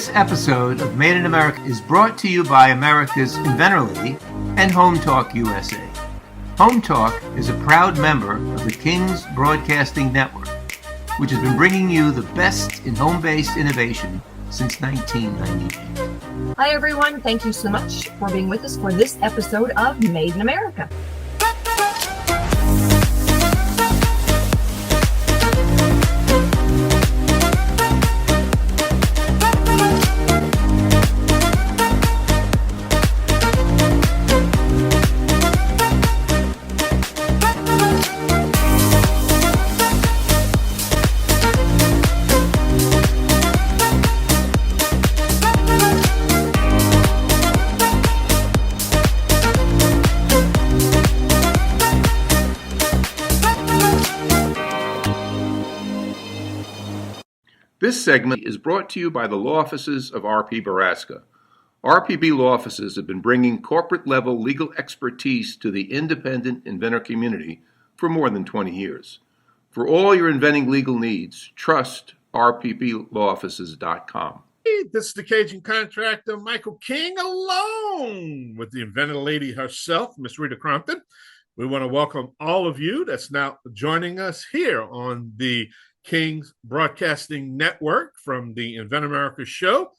This episode of Made in America is brought to you by America's Inventor Lady and Home Talk USA. Home Talk is a proud member of the King's Broadcasting Network, which has been bringing you the best in home-based innovation since 1998. Hi, everyone. Thank you so much for being with us for this episode of Made in America. This segment is brought to you by the law offices of R.P. Baraska. RPB law offices have been bringing corporate-level legal expertise to the independent inventor community for more than 20 years. For all your inventing legal needs, trust rpblawoffices.com. This is the Cajun contractor, Michael King, alone with the inventor lady herself, Miss Rita Crompton. We want to welcome all of you that's now joining us here on the King's Broadcasting Network from the Invent America show.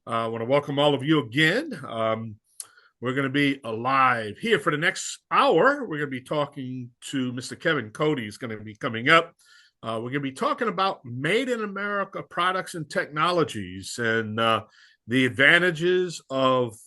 I want to welcome all of you again. We're going to be live here for the next hour. We're going to be talking to Mr. Kevin Cody. He's going to be coming up. We're going to be talking about Made in America products and technologies and the advantages of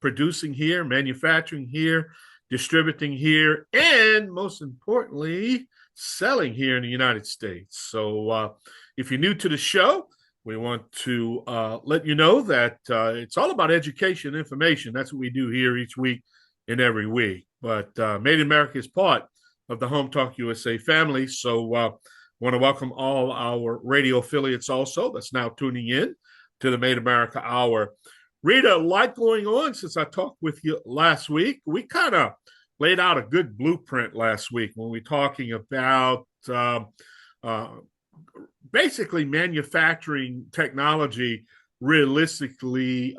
producing here, manufacturing here, distributing here, and most importantly, selling here in the United States. So if you're new to the show, we want to let you know that it's all about education and information. That's what we do here each week and every week. But Made in America is part of the Home Talk USA family. So want to welcome all our radio affiliates also that's now tuning in to the Made in America Hour. Rita, a lot going on since I talked with you last week. We kind of laid out a good blueprint last week when we were talking about basically manufacturing technology realistically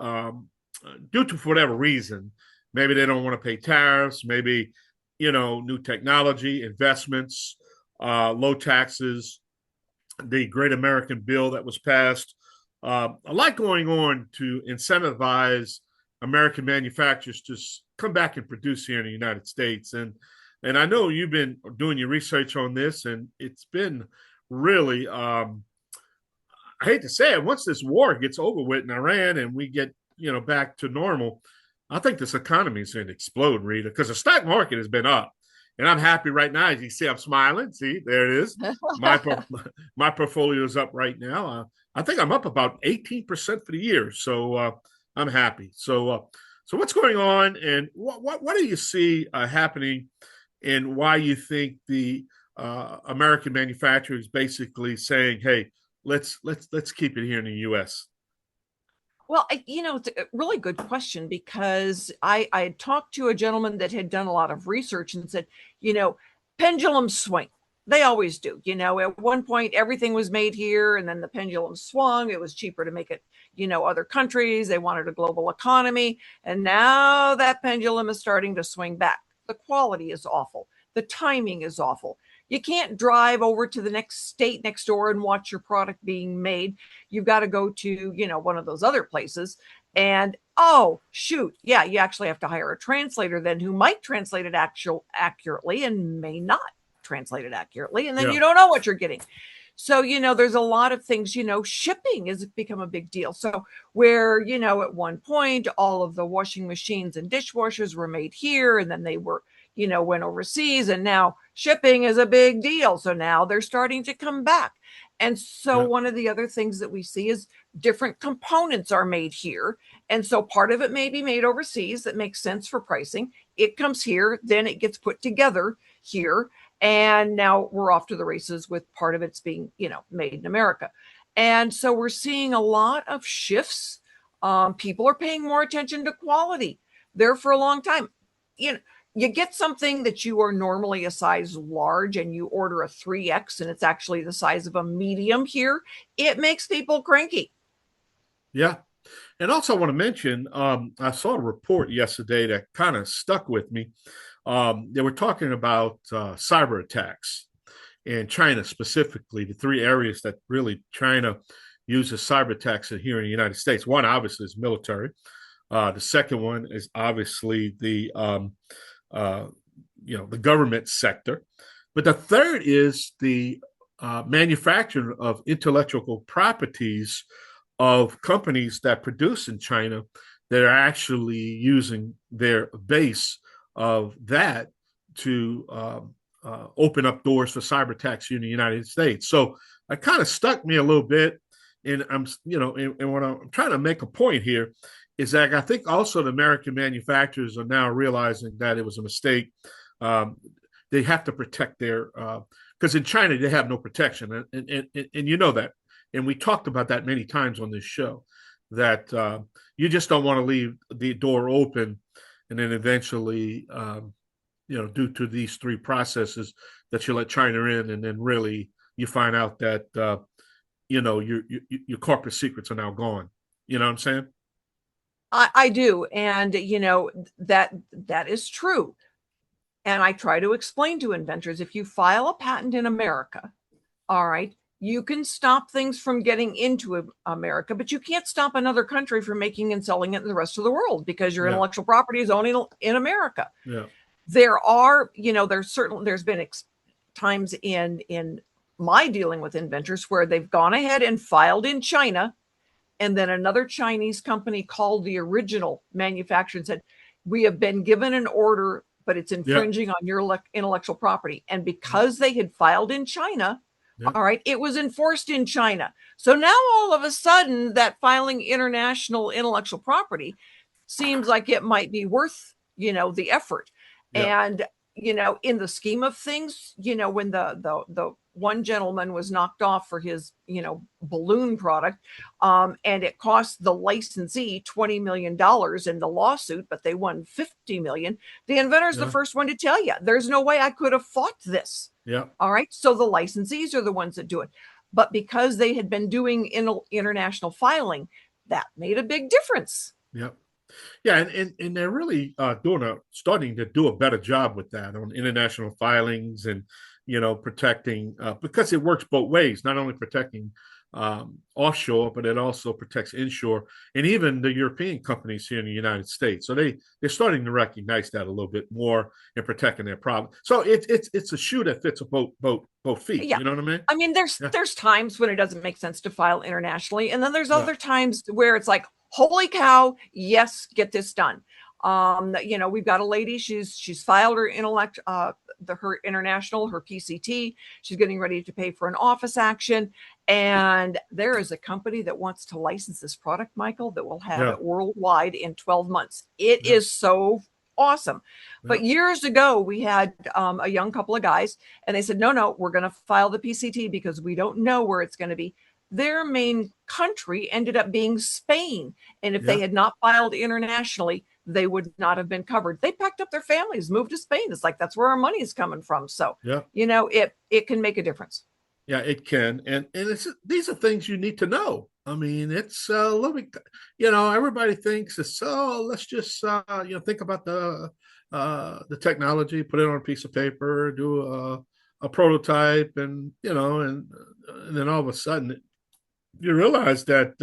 due to whatever reason. Maybe they don't want to pay tariffs, maybe, new technology, investments, low taxes, the Great American Bill that was passed. A lot going on to incentivize American manufacturers to come back and produce here in the United States. And I know you've been doing your research on this, and it's been really, I hate to say it, once this war gets over with in Iran and we get, back to normal, I think this economy is going to explode, Rita, because the stock market has been up. And I'm happy right now. As you see, I'm smiling. See, there it is. My portfolio is up right now. I think I'm up about 18% for the year. So I'm happy. So what's going on, and what do you see happening, and why you think the American manufacturers basically saying, "Hey, let's keep it here in the U.S." Well, it's a really good question, because I had talked to a gentleman that had done a lot of research and said, pendulums swing. They always do. At one point, everything was made here, and then the pendulum swung. It was cheaper to make it, other countries. They wanted a global economy. And now that pendulum is starting to swing back. The quality is awful. The timing is awful. You can't drive over to the next state next door and watch your product being made. You've got to go to, one of those other places. And, oh, shoot. Yeah, you actually have to hire a translator then who might translate it accurately and may not translate it accurately. And then you don't know what you're getting. So, there's a lot of things, shipping has become a big deal. So where, at one point, all of the washing machines and dishwashers were made here, and then they were, went overseas, and now shipping is a big deal. So now they're starting to come back. And so one of the other things that we see is different components are made here. And so part of it may be made overseas. That makes sense for pricing. It comes here, then it gets put together here. And now we're off to the races with part of it's being, made in America. And so we're seeing a lot of shifts. People are paying more attention to quality there for a long time. You get something that you are normally a size large and you order a 3X and it's actually the size of a medium here. It makes people cranky. Yeah. And also, I want to mention, I saw a report yesterday that kind of stuck with me. They were talking about cyber attacks in China specifically, the three areas that really China uses cyber attacks here in the United States. One, obviously, is military. The second one is obviously the government sector. But the third is the manufacturing of intellectual properties of companies that produce in China that are actually using their base of that to open up doors for cyber attacks here in the United States. So it kind of stuck me a little bit. And and what I'm trying to make a point here is that I think also the American manufacturers are now realizing that it was a mistake. They have to protect their, because in China they have no protection, and you know that, and we talked about that many times on this show, that you just don't want to leave the door open, and then eventually, due to these three processes, that you let China in, and then really you find out that your corporate secrets are now gone. You know what I'm saying? I do, and that is true. And I try to explain to inventors, if you file a patent in America, all right, you can stop things from getting into America, but you can't stop another country from making and selling it in the rest of the world because your intellectual property is only in America. Yeah. There are, there's been times in my dealing with inventors where they've gone ahead and filed in China, and then another Chinese company called the original manufacturer and said, we have been given an order, but it's infringing on your intellectual property. And because they had filed in China, all right, it was enforced in China. So now all of a sudden that filing international intellectual property seems like it might be worth, the effort. And, in the scheme of things, when the one gentleman was knocked off for his, balloon product, and it cost the licensee $20 million in the lawsuit, but they won $50 million. The inventor's the first one to tell you, there's no way I could have fought this. Yeah. All right. So the licensees are the ones that do it. But because they had been doing international filing, that made a big difference. Yeah. Yeah, and they're really starting to do a better job with that on international filings and, protecting, because it works both ways, not only protecting offshore, but it also protects inshore, and even the European companies here in the United States. So they're starting to recognize that a little bit more in protecting their problem. So it's a shoe that fits both feet. Yeah. You know what I mean? I mean, there's times when it doesn't make sense to file internationally, and then there's other times where it's like, holy cow, yes, get this done. We've got a lady, she's filed her her international, her PCT. She's getting ready to pay for an office action. And there is a company that wants to license this product, Michael, that will have it worldwide in 12 months. It is so awesome. But years ago, we had a young couple of guys, and they said, no, we're going to file the PCT because we don't know where it's going to be. Their main country ended up being Spain. And if they had not filed internationally, they would not have been covered. They packed up their families, moved to Spain. It's like, that's where our money is coming from. So, it can make a difference. Yeah, it can. And these are things you need to know. I mean, it's a little bit, everybody thinks it's, let's just, think about the technology, put it on a piece of paper, do a prototype, and, and then all of a sudden you realize that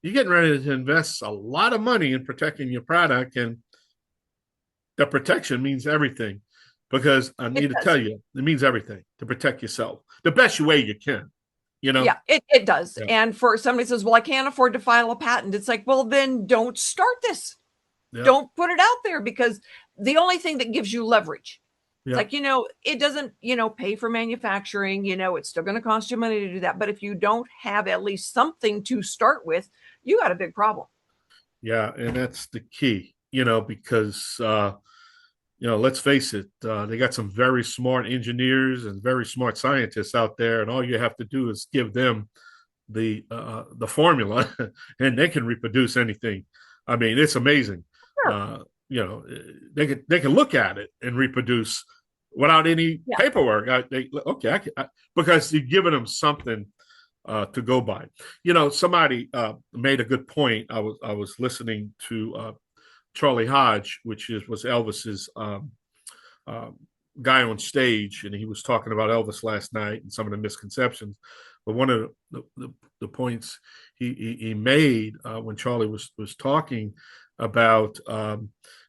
you're getting ready to invest a lot of money in protecting your product, and the protection means everything, because I need to tell you, it means everything to protect yourself the best way you can, Yeah, it does. Yeah. And for somebody says, well, I can't afford to file a patent. It's like, well, then don't start this. Yeah. Don't put it out there, because the only thing that gives you leverage, it's like, it doesn't, pay for manufacturing, it's still going to cost you money to do that. But if you don't have at least something to start with, you got a big problem. Yeah. And that's the key, because, let's face it, they got some very smart engineers and very smart scientists out there. And all you have to do is give them the formula and they can reproduce anything. I mean, it's amazing. Sure. They can look at it and reproduce without any paperwork. Because you're giving them something to go by. Somebody made a good point. I was listening to Charlie Hodge, which was Elvis's guy on stage, and he was talking about Elvis last night and some of the misconceptions. But one of the points he made when Charlie was talking about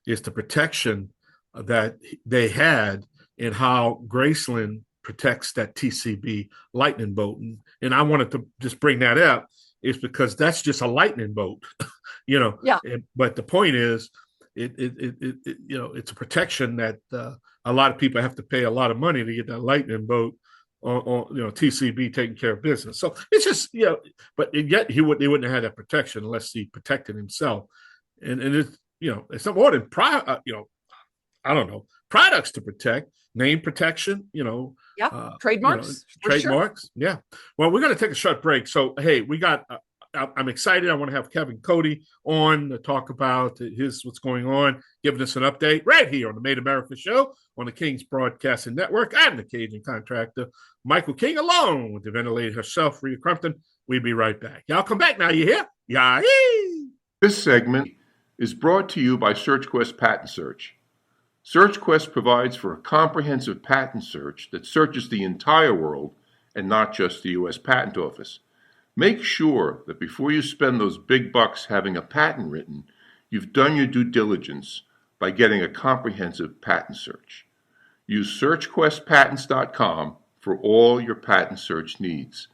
is the protection that they had and how Graceland protects that TCB lightning bolt. And I wanted to just bring that up is because that's just a lightning bolt, Yeah. But the point is, it's a protection that a lot of people have to pay a lot of money to get that lightning bolt on TCB taking care of business. So it's just, but yet he wouldn't have had that protection unless he protected himself. And it's, it's not more than I don't know, products to protect, name protection, trademarks. Trademarks. Sure. Yeah. Well, we're going to take a short break. So, hey, I'm excited. I want to have Kevin Cody on to talk about what's going on, giving us an update right here on the Made America Show on the King's Broadcasting Network. I'm the Cajun contractor, Michael King, along with the ventilator herself, Rita Crompton. We'll be right back. Y'all come back now. You hear? Yeah. This segment is brought to you by SearchQuest Patent Search. SearchQuest provides for a comprehensive patent search that searches the entire world and not just the U.S. Patent Office. Make sure that before you spend those big bucks having a patent written, you've done your due diligence by getting a comprehensive patent search. Use SearchQuestPatents.com for all your patent search needs.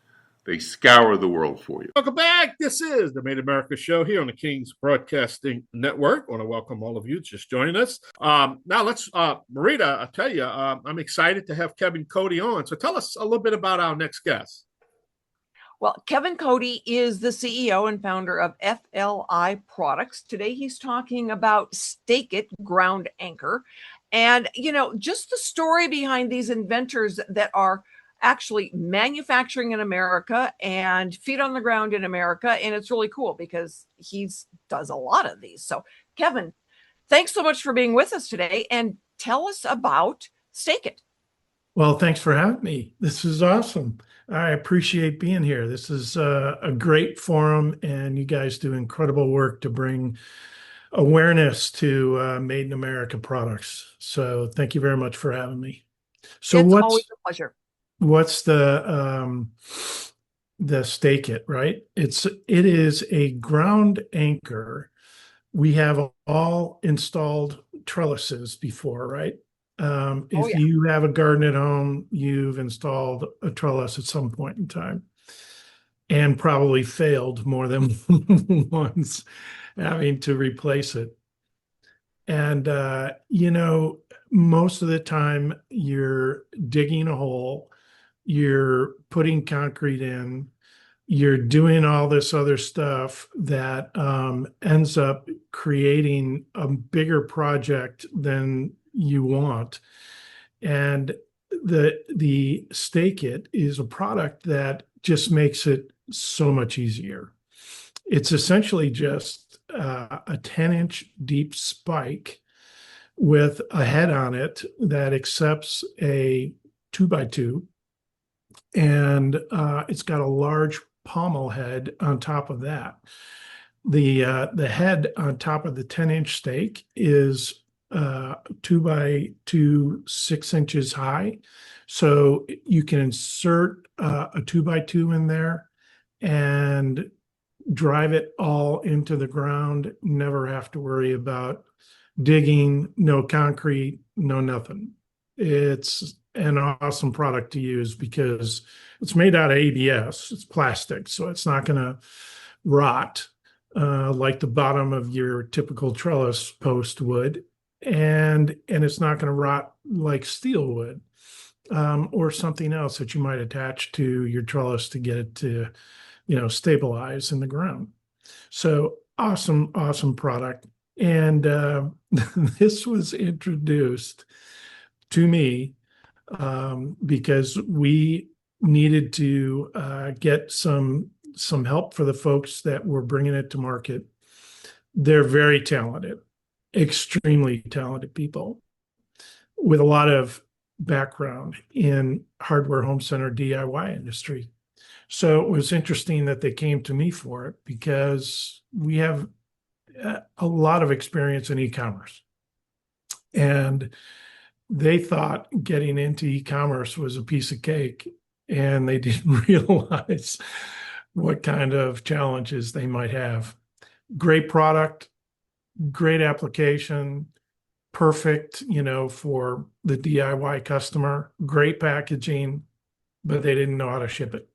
They scour the world for you. Welcome back. This is the Made America Show here on the King's Broadcasting Network. I want to welcome all of you just joining us. Now let's, Rita, I tell you, I'm excited to have Kevin Cody on. So tell us a little bit about our next guest. Well, Kevin Cody is the CEO and founder of FLI Products. Today, he's talking about Stake It Ground Anchor. And, just the story behind these inventors that are actually manufacturing in America and feet on the ground in America. And it's really cool because he does a lot of these. So, Kevin, thanks so much for being with us today. And tell us about Stake It. Well, thanks for having me. This is awesome. I appreciate being here. This is a great forum, and you guys do incredible work to bring awareness to Made in America products. So thank you very much for having me. So it's always a pleasure. What's the Stake It, right? It is a ground anchor. We have all installed trellises before, right? If you have a garden at home, you've installed a trellis at some point in time and probably failed more than once having to replace it. And, most of the time you're digging a hole, you're putting concrete in, you're doing all this other stuff that ends up creating a bigger project than you want. And the Stake It is a product that just makes it so much easier. It's essentially just a 10-inch deep spike with a head on it that accepts a 2x2, and it's got a large pommel head on top of that. The head on top of the 10-inch stake is 2x2, 6 inches high. So you can insert a 2x2 in there and drive it all into the ground, never have to worry about digging, no concrete, no nothing. It's an awesome product to use because it's made out of ABS. It's plastic, so it's not going to rot like the bottom of your typical trellis post would. And it's not going to rot like steel would, or something else that you might attach to your trellis to get it to, stabilize in the ground. So awesome product. And this was introduced to me because we needed to get some help for the folks that were bringing it to market. They're very talented. Extremely talented people with a lot of background in hardware home center DIY industry. So it was interesting that they came to me for it because we have a lot of experience in e-commerce. And they thought getting into e-commerce was a piece of cake, and they didn't realize what kind of challenges they might have. Great product, great application, perfect, for the DIY customer, great packaging, but they didn't know how to ship it.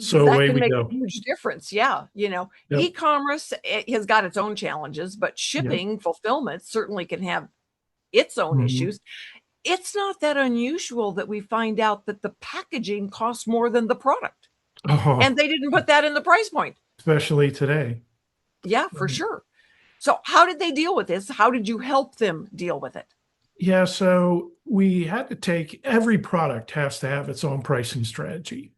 So That away can we make go. a huge difference. Yeah. Yep. E-commerce has got its own challenges, but shipping, fulfillment certainly can have its own issues. It's not that unusual that we find out that the packaging costs more than the product. Oh, And they didn't put that in the price point. especially today. Yeah, for Right. sure. So how did they deal with this? How did you help them deal with it? Yeah, so we had to take every product has to have its own pricing strategy.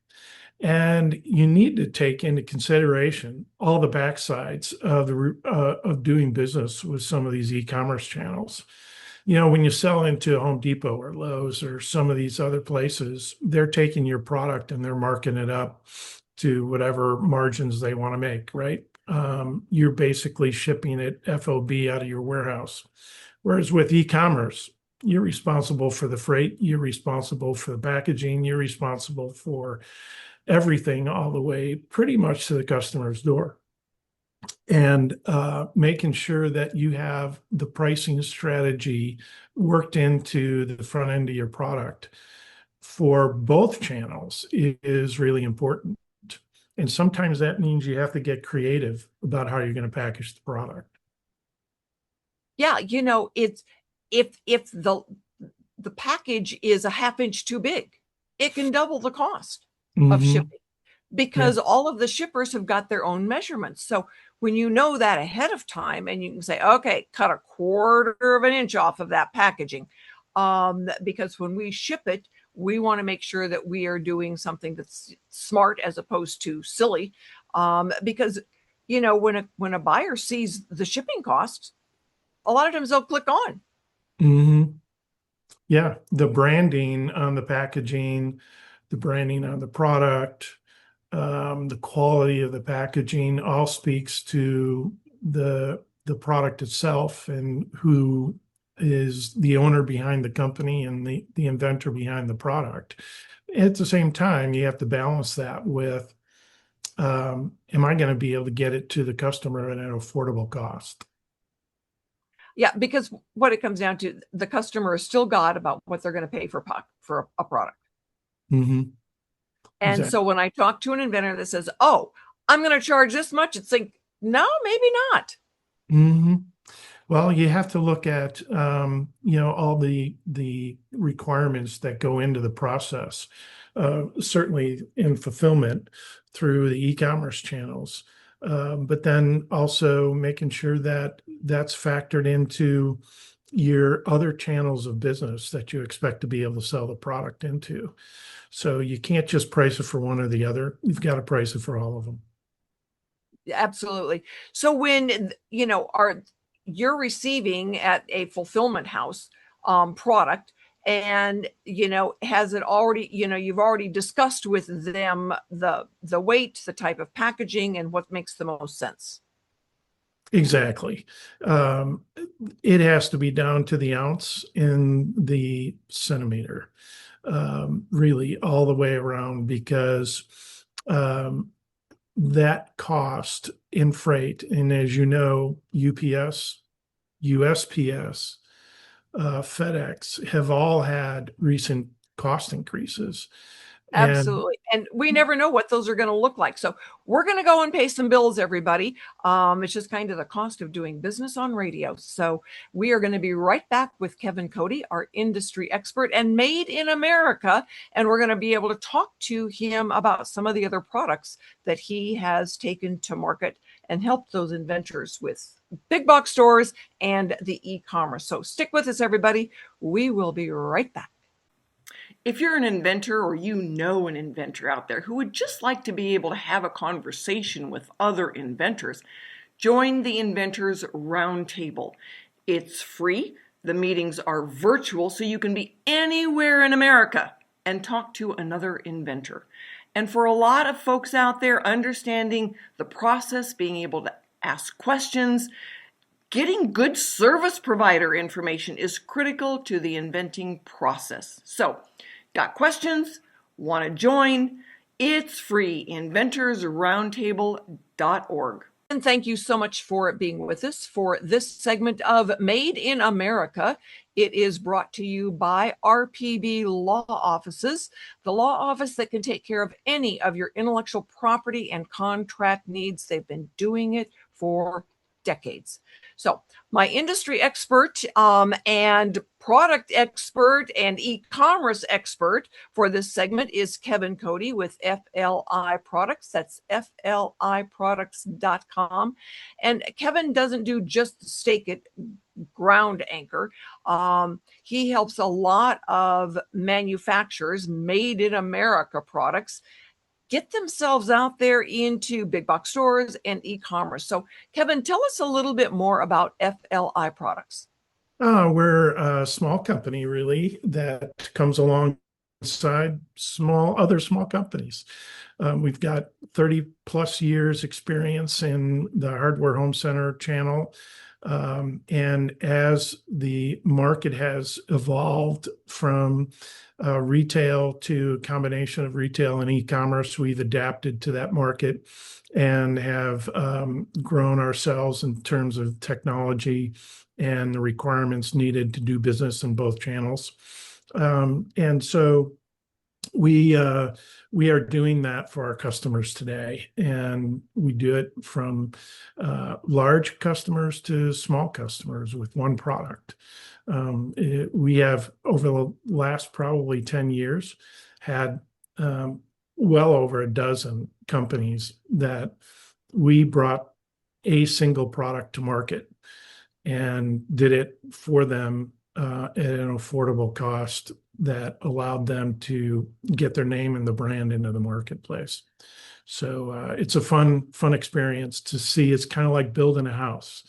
And you need to take into consideration all the backsides of of doing business with some of these e-commerce channels. When you sell into Home Depot or Lowe's or some of these other places, they're taking your product and they're marking it up to whatever margins they want to make, right? You're basically shipping it FOB out of your warehouse. Whereas with e-commerce, you're responsible for the freight, you're responsible for the packaging, you're responsible for everything all the way pretty much to the customer's door. And making sure that you have the pricing strategy worked into the front end of your product for both channels is really important. And sometimes that means you have to get creative about how you're going to package the product. Yeah, it's if the package is a half inch too big, it can double the cost of shipping because all of the shippers have got their own measurements. So when you know that ahead of time and you can say, okay, cut a quarter of an inch off of that packaging, because when we ship it, we want to make sure that we are doing something that's smart as opposed to silly. Because when a buyer sees the shipping costs, a lot of times they'll click on. Yeah, the branding on the packaging, the branding on the product, the quality of the packaging all speaks to the product itself and who is the owner behind the company and the inventor behind the product. At the same time, you have to balance that with, am I going to be able to get it to the customer at an affordable cost? Yeah, because what it comes down to, the customer is still got about what they're going to pay for a product. And Exactly. so when I talk to an inventor that says, oh, I'm going to charge this much, it's like, no, maybe not. Well, you have to look at, all the requirements that go into the process, certainly in fulfillment through the e-commerce channels, but then also making sure that that's factored into your other channels of business that you expect to be able to sell the product into. So you can't just price it for one or the other. You've got to price it for all of them. Absolutely. So when, you're receiving at a fulfillment house product and, has it already, you've already discussed with them the weight, the type of packaging and what makes the most sense. Exactly. It has to be down to the ounce in the centimeter, really all the way around, because that cost in freight, and as you know, UPS, USPS, FedEx have all had recent cost increases. Absolutely. And we never know what those are going to look like. So we're going to go and pay some bills, everybody. It's just kind of the cost of doing business on radio. So we are going to be right back with Kevin Cody, our industry expert and Made in America. And we're going to be able to talk to him about some of the other products that he has taken to market and helped those inventors with big box stores and the e-commerce. So stick with us, everybody. We will be right back. If you're an inventor or you know an inventor out there who would just like to be able to have a conversation with other inventors, join the Inventors Roundtable. It's free. The meetings are virtual, so you can be anywhere in America and talk to another inventor. And for a lot of folks out there, understanding the process, being able to ask questions, getting good service provider information is critical to the inventing process. So, got questions? Want to join? It's free, inventorsroundtable.org. And thank you so much for being with us for this segment of Made in America. It is brought to you by RPB Law Offices, the law office that can take care of any of your intellectual property and contract needs. They've been doing it for decades. So my industry expert and product expert and e-commerce expert for this segment is Kevin Cody with FLI Products. That's FLIproducts.com. And Kevin doesn't do just stake it, ground anchor. He helps a lot of manufacturers, made in America products, get themselves out there into big box stores and e-commerce. So Kevin, tell us a little bit more about FLI Products. We're a small company, really, that comes alongside other small companies. We've got 30 plus years experience in the hardware home center channel. And as the market has evolved from retail to a combination of retail and e-commerce, we've adapted to that market and have grown ourselves in terms of technology and the requirements needed to do business in both channels. And so we are doing that for our customers today, and we do it from large customers to small customers with one product. We have, over the last probably 10 years, had well over a dozen companies that we brought a single product to market and did it for them at an affordable cost that allowed them to get their name and the brand into the marketplace. So it's a fun experience to see. It's kind of like building a house.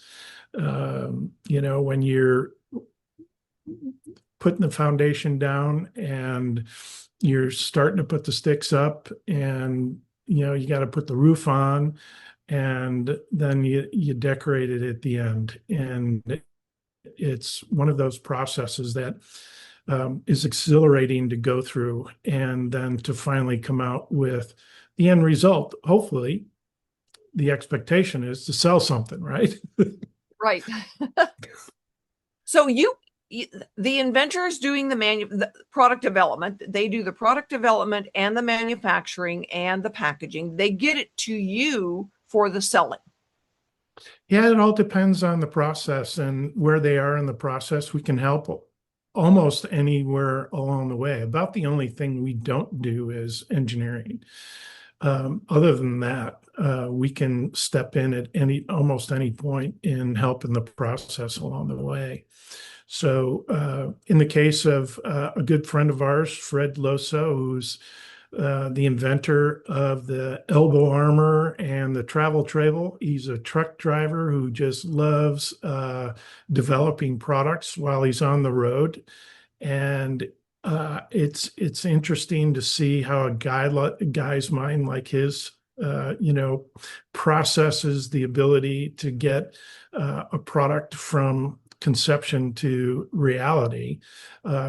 When you're putting the foundation down and you're starting to put the sticks up, and you got to put the roof on, and then you decorate it at the end. And it's one of those processes that is exhilarating to go through, and then to finally come out with the end result. Hopefully, the expectation is to sell something, right? Right. So the inventors doing the product development, they do the product development and the manufacturing and the packaging. They get it to you for the selling. Yeah, it all depends on the process and where they are in the process. We can help almost anywhere along the way. About the only thing we don't do is engineering. Other than that, we can step in at almost any point and help in the process along the way. So in the case of a good friend of ours, Fred Loso, who's the inventor of the elbow armor and the travel trable. He's a truck driver who just loves developing products while he's on the road. And it's interesting to see how a guy's mind like his, processes the ability to get a product from conception to reality.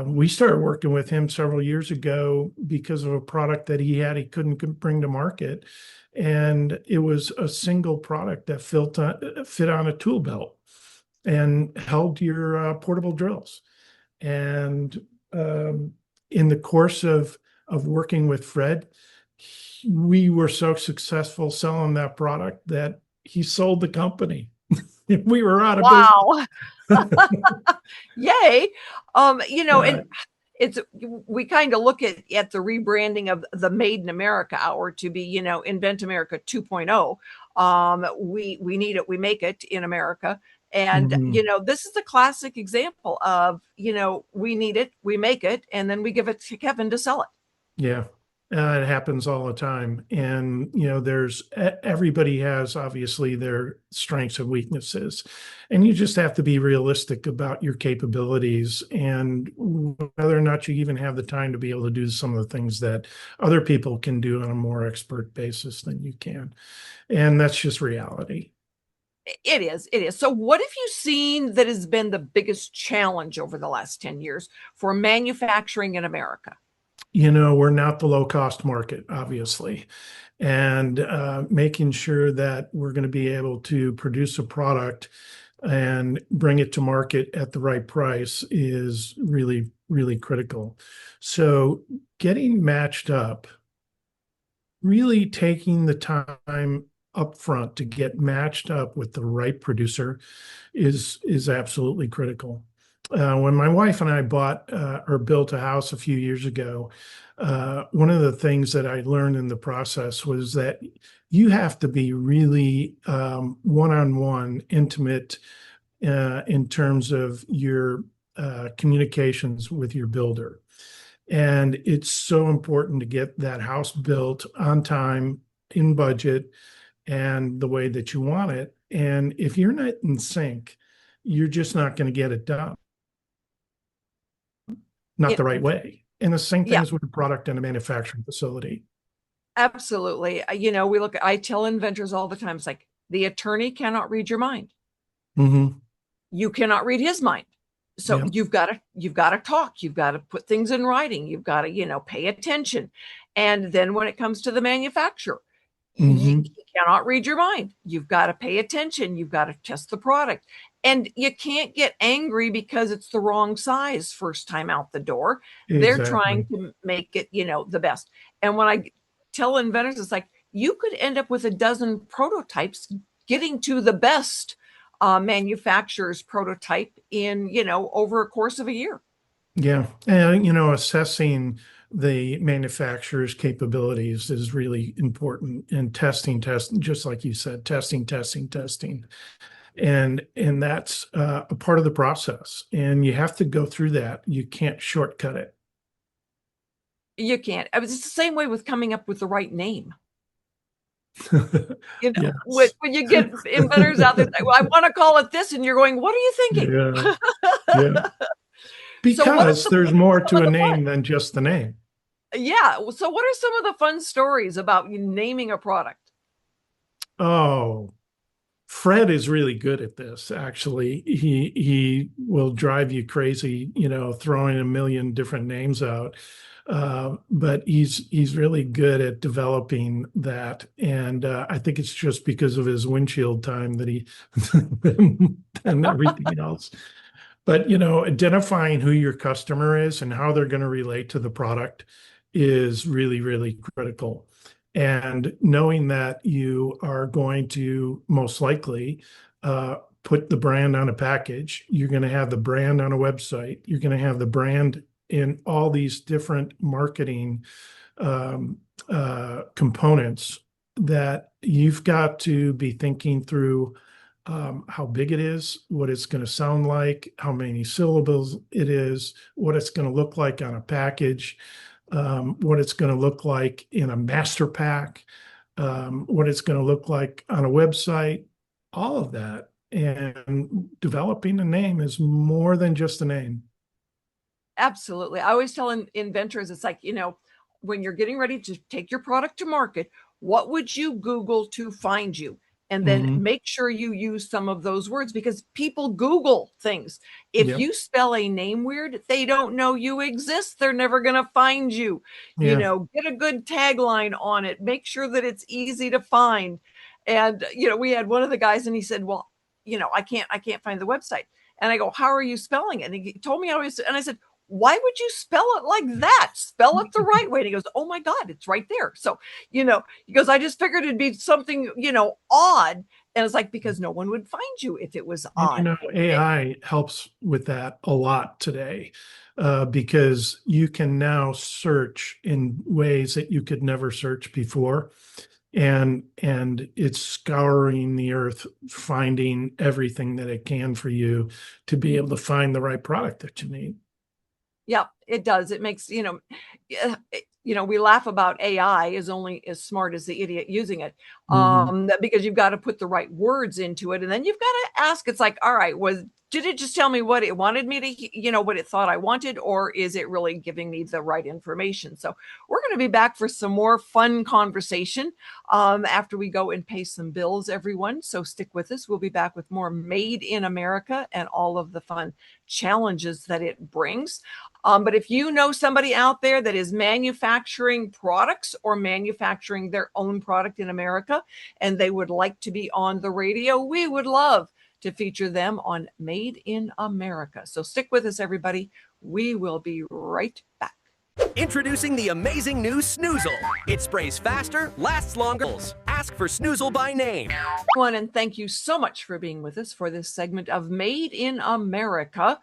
We started working with him several years ago because of a product that he couldn't bring to market. And it was a single product that fit on a tool belt and held your portable drills. And in the course of working with Fred, we were so successful selling that product that he sold the company. We were out of business. Yay. And we kind of look at the rebranding of the Made in America Hour to be, Invent America 2.0. We need it, we make it in America. And, this is a classic example of, we need it, we make it, and then we give it to Kevin to sell it. Yeah. It happens all the time. And, everybody has obviously their strengths and weaknesses. And you just have to be realistic about your capabilities and whether or not you even have the time to be able to do some of the things that other people can do on a more expert basis than you can. And that's just reality. It is. It is. So what have you seen that has been the biggest challenge over the last 10 years for manufacturing in America? We're not the low cost market, obviously, and making sure that we're going to be able to produce a product and bring it to market at the right price is really, really critical. So getting matched up, really taking the time up front to get matched up with the right producer is absolutely critical. When my wife and I bought or built a house a few years ago, one of the things that I learned in the process was that you have to be really one-on-one, intimate in terms of your communications with your builder. And it's so important to get that house built on time, in budget, and the way that you want it. And if you're not in sync, you're just not going to get it done. Not the right way. And the same thing is with a product in a manufacturing facility. Absolutely. I tell inventors all the time, it's like the attorney cannot read your mind. Mm-hmm. You cannot read his mind. So you've got to talk, you've got to put things in writing, you've got to, pay attention. And then when it comes to the manufacturer, you cannot read your mind. You've got to pay attention. You've got to test the product. And you can't get angry because it's the wrong size first time out the door. Exactly. They're trying to make it, the best. And when I tell inventors, it's like, you could end up with a dozen prototypes getting to the best manufacturer's prototype in, over a course of a year. Yeah. And, assessing the manufacturer's capabilities is really important, and testing, just like you said, testing. And that's a part of the process, and you have to go through that. You can't shortcut it. You can't. It's the same way with coming up with the right name. Yes. When you get inventors out there, well, I want to call it this, and you're going, what are you thinking? Yeah. Because there's more to a name than just the name. Yeah. So what are some of the fun stories about naming a product? Oh, Fred is really good at this. Actually, he will drive you crazy, throwing a million different names out. But he's really good at developing that, and I think it's just because of his windshield time that he and everything else. But identifying who your customer is and how they're going to relate to the product is really, really critical. And knowing that you are going to most likely put the brand on a package, you're going to have the brand on a website, you're going to have the brand in all these different marketing components, that you've got to be thinking through how big it is, what it's going to sound like, how many syllables it is, what it's going to look like on a package, what it's going to look like in a master pack, what it's going to look like on a website, all of that. And developing a name is more than just a name. Absolutely. I always tell inventors, it's like, when you're getting ready to take your product to market, what would you Google to find you? And then make sure you use some of those words, because people Google things. If you spell a name weird, they don't know you exist. They're never going to find you. Get a good tagline on it. Make sure that it's easy to find. And, we had one of the guys, and he said, well, I can't find the website. And I go, how are you spelling it? And he told me and I said, why would you spell it like that? Spell it the right way. And he goes, oh my God, it's right there. So, he goes, I just figured it'd be something, odd. And it's like, because no one would find you if it was odd. AI helps with that a lot today, because you can now search in ways that you could never search before. And it's scouring the earth, finding everything that it can for you to be able to find the right product that you need. Yeah, it does. It makes, we laugh about AI is only as smart as the idiot using it, Mhm. because you've got to put the right words into it. And then you've got to ask, it's like, all right, did it just tell me what it wanted me to, what it thought I wanted, or is it really giving me the right information? So we're going to be back for some more fun conversation after we go and pay some bills, everyone. So stick with us. We'll be back with more Made in America and all of the fun challenges that it brings. But if you know somebody out there that is manufacturing products or manufacturing their own product in America, and they would like to be on the radio, we would love to feature them on Made in America. So stick with us, everybody. We will be right back. Introducing the amazing new Snoozle. It sprays faster, lasts longer. Ask for Snoozle by name. Everyone, and thank you so much for being with us for this segment of Made in America.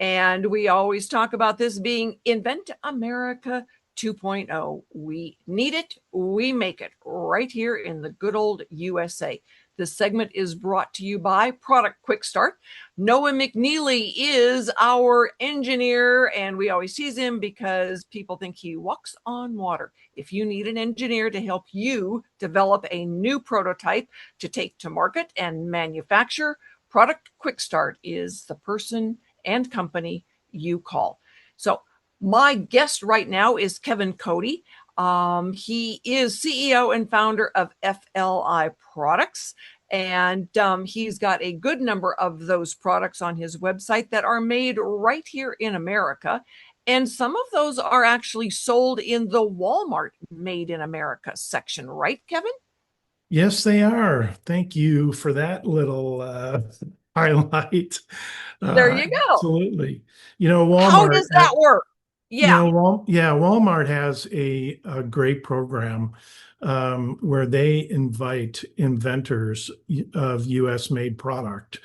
And we always talk about this being Invent America 2.0. We need it, we make it right here in the good old USA. This segment is brought to you by Product Quick Start. Noah McNeely is our engineer, and we always tease him because people think he walks on water. If you need an engineer to help you develop a new prototype to take to market and manufacture, Product Quick Start is the person and company you call. So my guest right now is Kevin Cody. He is CEO and founder of FLI Products, and he's got a good number of those products on his website that are made right here in America. And some of those are actually sold in the Walmart Made in America section, right, Kevin? Yes, they are. Thank you for that little highlight. There you go. Absolutely. Walmart. How does that work? Yeah. Walmart has a great program where they invite inventors of U.S. made product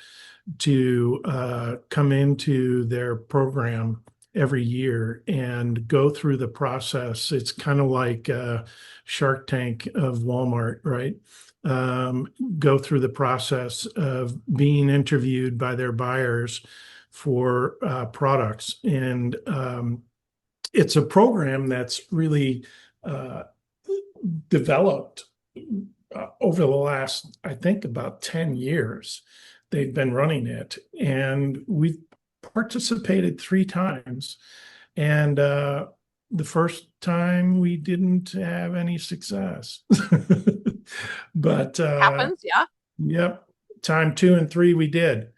to come into their program every year and go through the process. It's kind of like Shark Tank of Walmart, right? Go through the process of being interviewed by their buyers for products. And it's a program that's really developed over the last, I think, about 10 years. They've been running it, and we've participated 3 times. And the first time we didn't have any success. But Happens, yeah. Yep. Time 2 and 3 we did.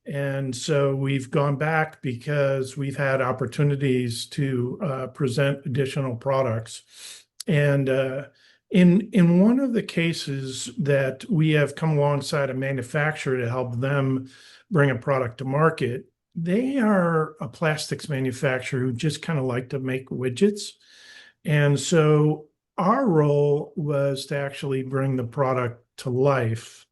And so we've gone back because we've had opportunities to present additional products. And in one of the cases that we have come alongside a manufacturer to help them bring a product to market, they are a plastics manufacturer who just kind of like to make widgets. And so our role was to actually bring the product to life,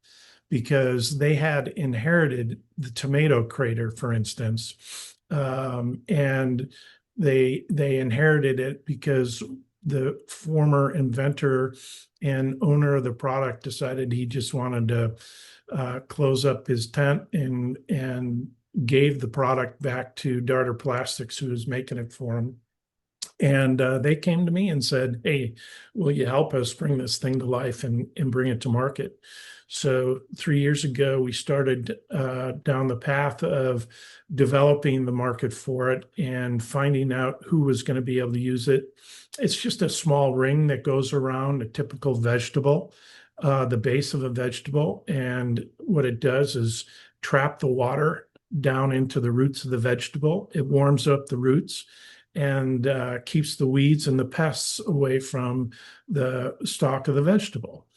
because they had inherited the tomato crater, for instance, and they inherited it because the former inventor and owner of the product decided he just wanted to close up his tent and gave the product back to Darter Plastics, who was making it for him. And they came to me and said, "Hey, will you help us bring this thing to life and bring it to market?" So 3 years ago, we started down the path of developing the market for it and finding out who was going to be able to use it. It's just a small ring that goes around a typical vegetable, the base of a vegetable. And what it does is trap the water down into the roots of the vegetable. It warms up the roots and keeps the weeds and the pests away from the stalk of the vegetable.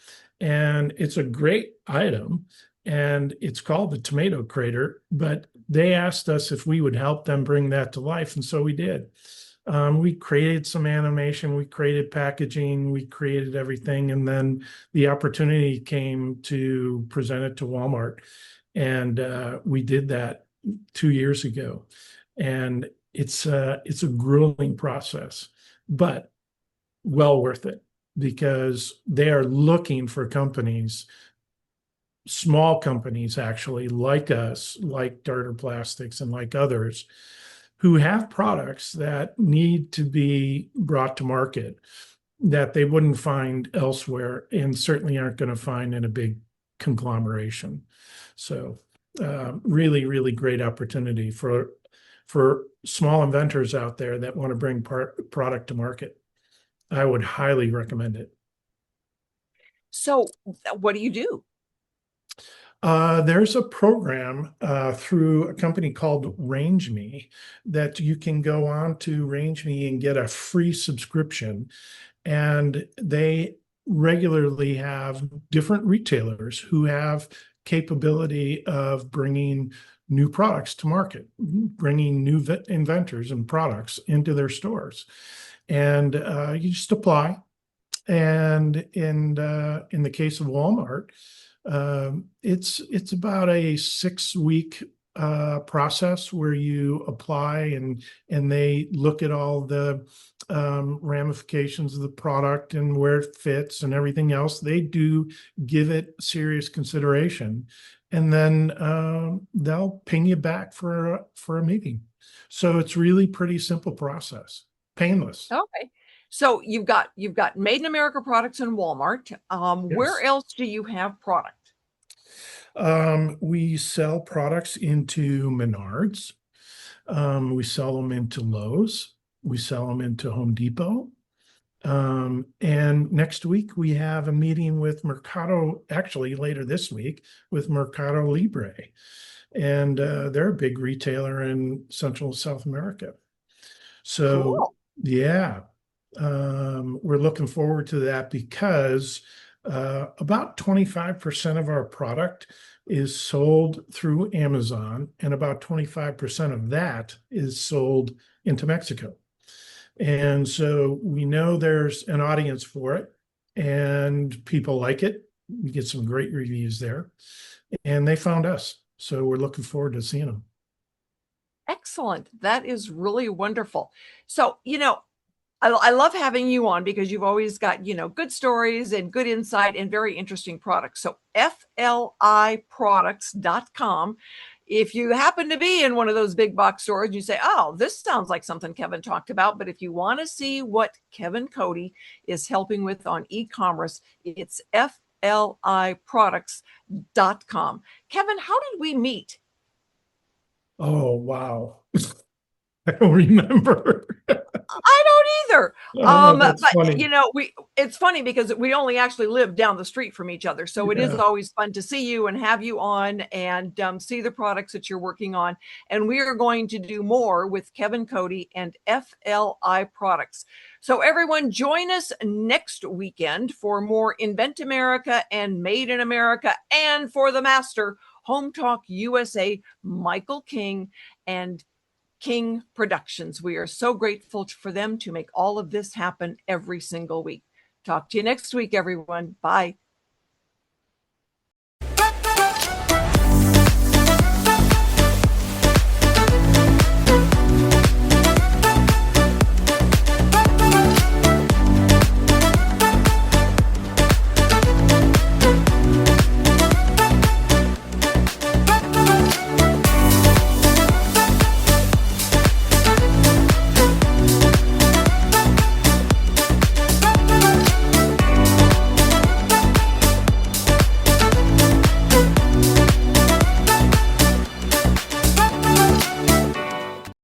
And it's a great item, and it's called the tomato crater, but they asked us if we would help them bring that to life, and so we did. We created some animation, we created packaging, we created everything, and then the opportunity came to present it to Walmart, and we did that 2 years ago. And it's a grueling process, but well worth it, because they are looking for companies, small companies actually, like us, like Darter Plastics and like others, who have products that need to be brought to market that they wouldn't find elsewhere and certainly aren't going to find in a big conglomeration. So really, really great opportunity for small inventors out there that want to bring product to market. I would highly recommend it. So what do you do? There's a program through a company called RangeMe that you can go on to RangeMe and get a free subscription. And they regularly have different retailers who have capability of bringing new products to market, bringing new inventors and products into their stores. And you just apply. And in the case of Walmart, it's about a 6-week process where you apply and they look at all the ramifications of the product and where it fits and everything else. They do give it serious consideration, and then they'll ping you back for a meeting. So it's really pretty simple process, painless. Okay. So you've got Made in America products in Walmart. Where Yes. else do you have product? We sell products into Menards. We sell them into Lowe's. We sell them into Home Depot. And next week we have a meeting with Mercado, actually later this week, with Mercado Libre. And they're a big retailer in Central and South America. So, Cool. yeah, we're looking forward to that because about 25% of our product is sold through Amazon, and about 25% of that is sold into Mexico. And so we know there's an audience for it, and people like it. We get some great reviews there, and they found us. So we're looking forward to seeing them. Excellent. That is really wonderful. So, I love having you on because you've always got, good stories and good insight and very interesting products. So FLIproducts.com. If you happen to be in one of those big box stores, you say, oh, this sounds like something Kevin talked about. But if you want to see what Kevin Cody is helping with on e-commerce, it's FLIproducts.com. Kevin, how did we meet? Oh, wow. I don't remember. I don't either. That's But funny. it's funny because we only actually live down the street from each other. So it is Yeah. always fun to see you and have you on and see the products that you're working on. And we are going to do more with Kevin Cody and FLI Products. So everyone join us next weekend for more Invent America and Made in America, and for the master, Home Talk USA, Michael King and King Productions. We are so grateful for them to make all of this happen every single week. Talk to you next week, everyone. Bye.